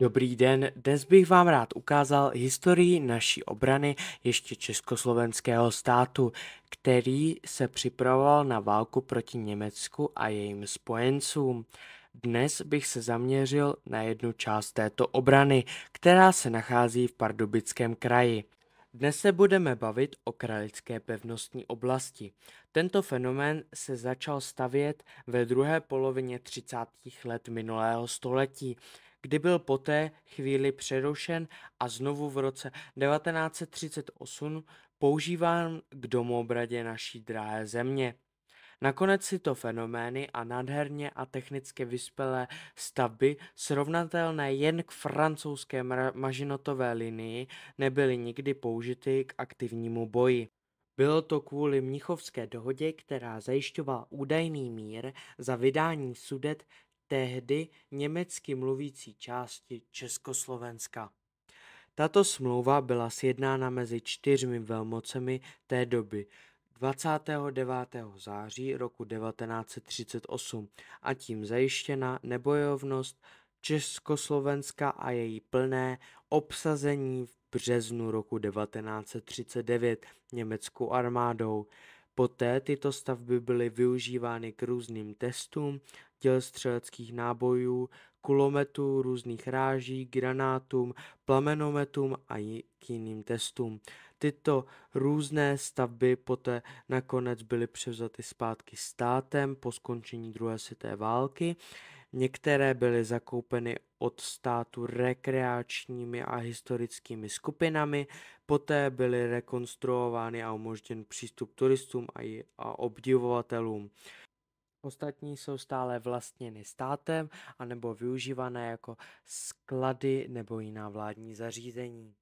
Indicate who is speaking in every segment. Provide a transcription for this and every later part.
Speaker 1: Dobrý den, dnes bych vám rád ukázal historii naší obrany ještě československého státu, který se připravoval na válku proti Německu a jejím spojencům. Dnes bych se zaměřil na jednu část této obrany, která se nachází v Pardubickém kraji. Dnes se budeme bavit o Kralické pevnostní oblasti. Tento fenomén se začal stavět ve druhé polovině 30. let minulého století, kdy byl poté chvíli přerušen a znovu v roce 1938 používán k domobradě naší drahé země. Nakonec tyto fenomény a nádherně a technicky vyspělé stavby, srovnatelné jen k francouzské mažinotové linii, nebyly nikdy použity k aktivnímu boji. Bylo to kvůli Mnichovské dohodě, která zajišťovala údajný mír za vydání Sudet tehdy německy mluvící části Československa. Tato smlouva byla sjednána mezi 4 velmocemi té doby 29. září roku 1938 a tím zajištěna nebojovnost Československa a její plné obsazení v březnu roku 1939 německou armádou. Poté tyto stavby byly využívány k různým testům dělostřeleckých nábojů, kulometů, různých ráží, granátům, plamenometům a k jiným testům. Tyto různé stavby poté nakonec byly převzaty zpátky státem po skončení druhé světové války. Některé byly zakoupeny od státu rekreačními a historickými skupinami, poté byly rekonstruovány a umožněn přístup turistům a obdivovatelům. Ostatní jsou stále vlastněny státem anebo využívané jako sklady nebo jiná vládní zařízení.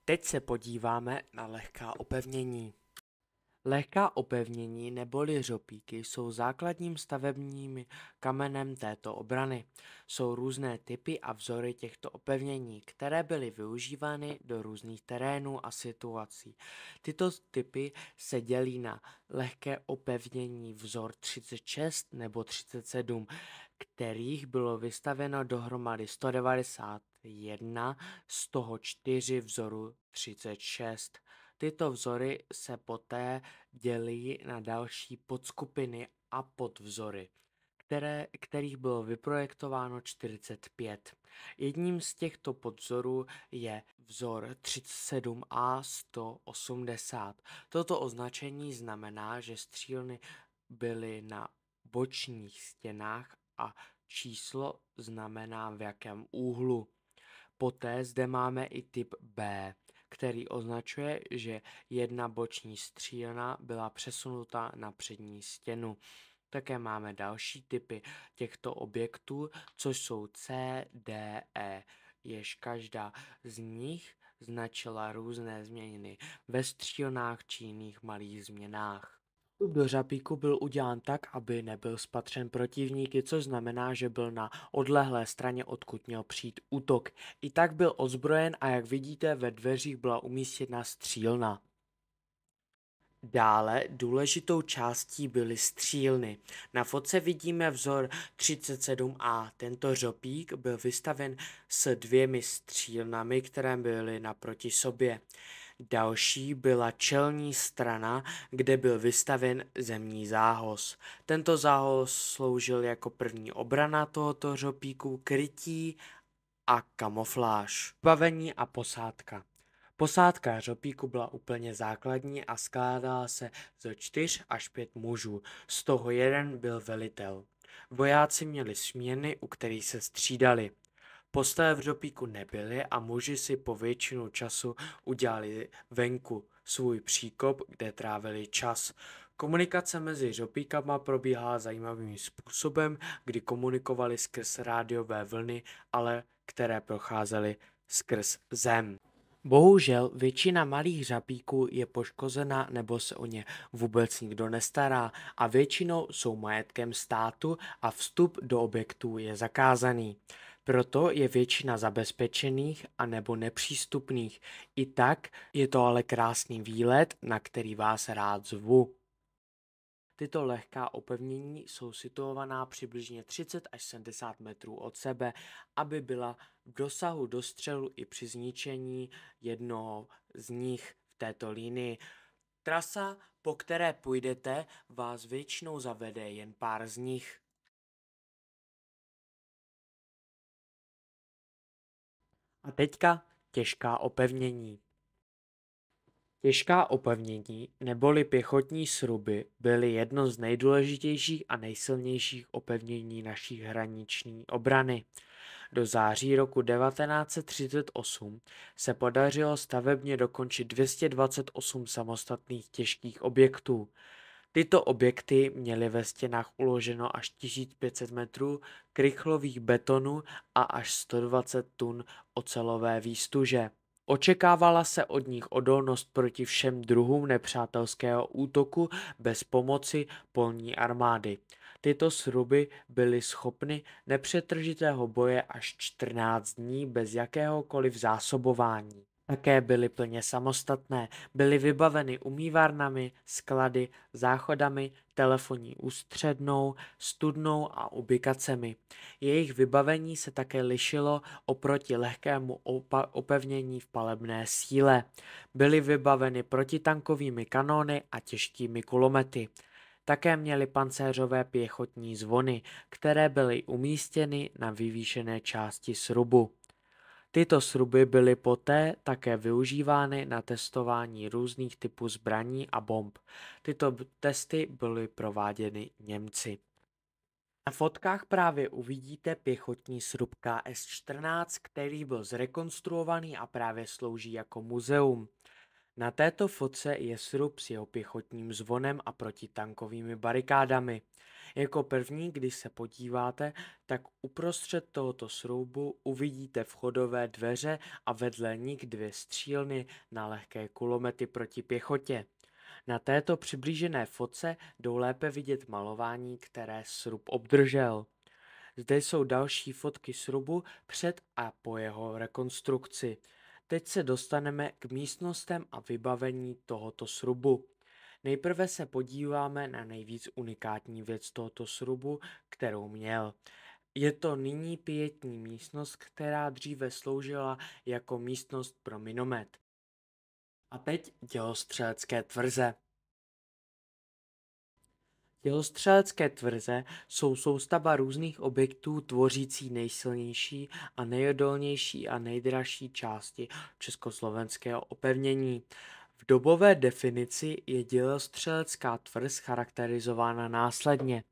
Speaker 1: Teď se podíváme na lehká opevnění. Lehká opevnění neboli řopíky jsou základním stavebním kamenem této obrany. Jsou různé typy a vzory těchto opevnění, které byly využívány do různých terénů a situací. Tyto typy se dělí na lehké opevnění vzor 36 nebo 37, kterých bylo vystaveno dohromady 191, z toho 4 vzoru 36. Tyto vzory se poté dělí na další podskupiny a podvzory, kterých bylo vyprojektováno 45. Jedním z těchto podvzorů je vzor 37A 180. Toto označení znamená, že střílny byly na bočních stěnách a číslo znamená v jakém úhlu. Poté zde máme i typ B, který označuje, že jedna boční střílna byla přesunuta na přední stěnu. Také máme další typy těchto objektů, což jsou C, D, E, jež každá z nich značila různé změny ve střílnách či jiných malých změnách. Vstup do řapíku byl udělán tak, aby nebyl spatřen protivníky, což znamená, že byl na odlehlé straně, odkud měl přijít útok. I tak byl ozbrojen a jak vidíte, ve dveřích byla umístěna střílna. Dále důležitou částí byly střílny. Na fotce vidíme vzor 37A. Tento řopík byl vystaven s 2 střílnami, které byly naproti sobě. Další byla čelní strana, kde byl vystaven zemní zához. Tento zához sloužil jako první obrana tohoto řopíku, krytí a kamufláž. Vybavení a posádka. Posádka řopíku byla úplně základní a skládala se ze 4 až 5 mužů, z toho jeden byl velitel. Vojáci měli směny, u kterých se střídali. Postele v řopíku nebyly a muži si po většinu času udělali venku svůj příkop, kde trávili čas. Komunikace mezi řopíkama probíhala zajímavým způsobem, kdy komunikovali skrz rádiové vlny, ale které procházely skrz zem. Bohužel většina malých řapíků je poškozena nebo se o ně vůbec nikdo nestará a většinou jsou majetkem státu a vstup do objektů je zakázaný. Proto je většina zabezpečených a nebo nepřístupných. I tak je to ale krásný výlet, na který vás rád zvu. Tyto lehká opevnění jsou situovaná přibližně 30 až 70 metrů od sebe, aby byla v dosahu dostřelu i při zničení jednoho z nich v této linii. Trasa, po které půjdete, vás většinou zavede jen pár z nich. A teďka těžká opevnění. Těžká opevnění neboli pěchotní sruby byly jedno z nejdůležitějších a nejsilnějších opevnění naší hraniční obrany. Do září roku 1938 se podařilo stavebně dokončit 228 samostatných těžkých objektů. Tyto objekty měly ve stěnách uloženo až 1500 metrů krychlových betonů a až 120 tun ocelové výztuže. Očekávala se od nich odolnost proti všem druhům nepřátelského útoku bez pomoci polní armády. Tyto sruby byly schopny nepřetržitého boje až 14 dní bez jakéhokoliv zásobování. Také byly plně samostatné, byly vybaveny umývárnami, sklady, záchodami, telefonní ústřednou, studnou a ubikacemi. Jejich vybavení se také lišilo oproti lehkému opevnění v palebné síle. Byly vybaveny protitankovými kanóny a těžkými kulomety. Také měly pancéřové pěchotní zvony, které byly umístěny na vyvýšené části srubu. Tyto sruby byly poté také využívány na testování různých typů zbraní a bomb. Tyto testy byly prováděny Němci. Na fotkách právě uvidíte pěchotní srub KS-14, který byl zrekonstruovaný a právě slouží jako muzeum. Na této fotce je srub s jeho pěchotním zvonem a protitankovými barikádami. Jako první, když se podíváte, tak uprostřed tohoto srubu uvidíte vchodové dveře a vedle nich 2 střílny na lehké kulomety proti pěchotě. Na této přiblížené fotce jdou lépe vidět malování, které srub obdržel. Zde jsou další fotky srubu před a po jeho rekonstrukci. Teď se dostaneme k místnostem a vybavení tohoto srubu. Nejprve se podíváme na nejvíc unikátní věc tohoto srubu, kterou měl. Je to nyní pietní místnost, která dříve sloužila jako místnost pro minomet. A teď dělostřelecké tvrze. Dělostřelecké tvrze jsou soustava různých objektů tvořící nejsilnější a nejodolnější a nejdražší části československého opevnění. V dobové definici je dělostřelecká tvrz charakterizována následně.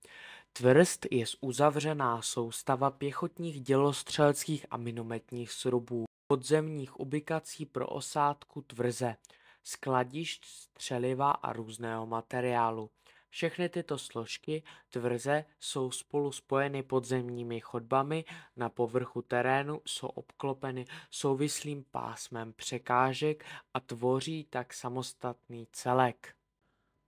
Speaker 1: Tvrz je uzavřená soustava pěchotních dělostřeleckých a minometních srubů, podzemních ubikací pro osádku tvrze, skladišť střeliva a různého materiálu. Všechny tyto složky tvrze jsou spolu spojeny podzemními chodbami, na povrchu terénu jsou obklopeny souvislým pásmem překážek a tvoří tak samostatný celek.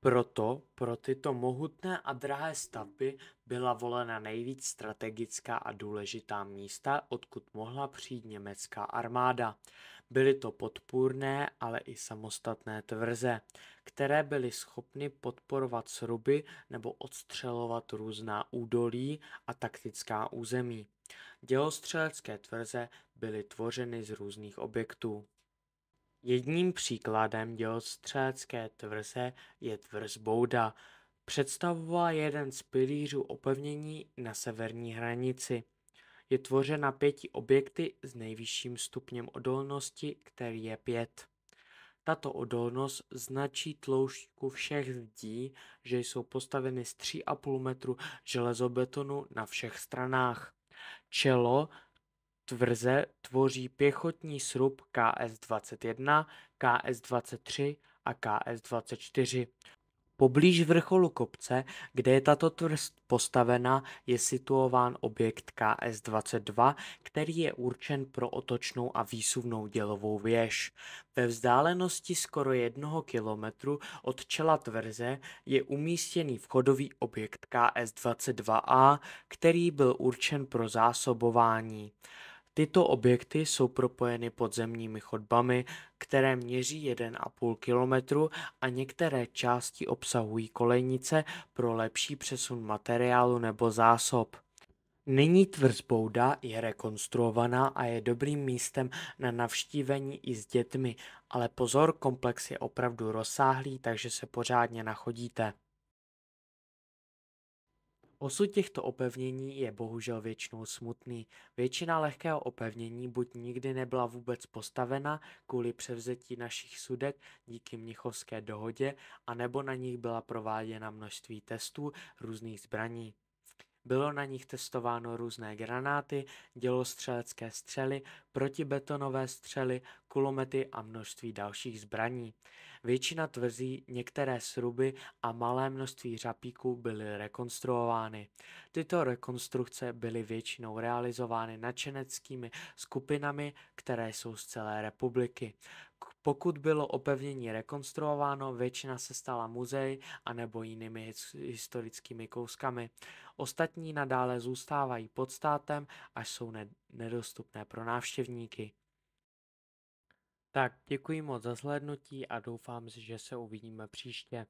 Speaker 1: Proto pro tyto mohutné a drahé stavby byla volena nejvíc strategická a důležitá místa, odkud mohla přijít německá armáda. Byly to podpůrné, ale i samostatné tvrze, které byly schopny podporovat sruby nebo odstřelovat různá údolí a taktická území. Dělostřelecké tvrze byly tvořeny z různých objektů. Jedním příkladem dělostřelecké tvrze je tvrz Bouda. Představovala jeden z pilířů opevnění na severní hranici. Je tvořena 5 objekty s nejvyšším stupněm odolnosti, který je 5. Tato odolnost značí tloušťku všech zdí, že jsou postaveny z 3,5 metru železobetonu na všech stranách. Čelo tvrze tvoří pěchotní srub KS-21, KS-23 a KS-24. Poblíž vrcholu kopce, kde je tato tvrz postavena, je situován objekt KS-22, který je určen pro otočnou a výsuvnou dělovou věž. Ve vzdálenosti skoro 1 kilometru od čela tvrze je umístěný vchodový objekt KS-22A, který byl určen pro zásobování. Tyto objekty jsou propojeny podzemními chodbami, které měří 1,5 kilometru a některé části obsahují kolejnice pro lepší přesun materiálu nebo zásob. Nyní tvrz Bouda je rekonstruovaná a je dobrým místem na navštívení i s dětmi, ale pozor, komplex je opravdu rozsáhlý, takže se pořádně nachodíte. Osud těchto opevnění je bohužel většinou smutný. Většina lehkého opevnění buď nikdy nebyla vůbec postavena kvůli převzetí našich Sudet díky Mnichovské dohodě, anebo na nich byla prováděna množství testů různých zbraní. Bylo na nich testováno různé granáty, dělostřelecké střely, protibetonové střely, kulomety a množství dalších zbraní. Většina tvrzí, některé sruby a malé množství řapíků byly rekonstruovány. Tyto rekonstrukce byly většinou realizovány nadšeneckými skupinami, které jsou z celé republiky. Pokud bylo opevnění rekonstruováno, většina se stala muzeí anebo jinými historickými kouskami. Ostatní nadále zůstávají pod státem, až jsou nedostupné pro návštěvníky. Tak, děkuji moc za zhlédnutí a doufám, že se uvidíme příště.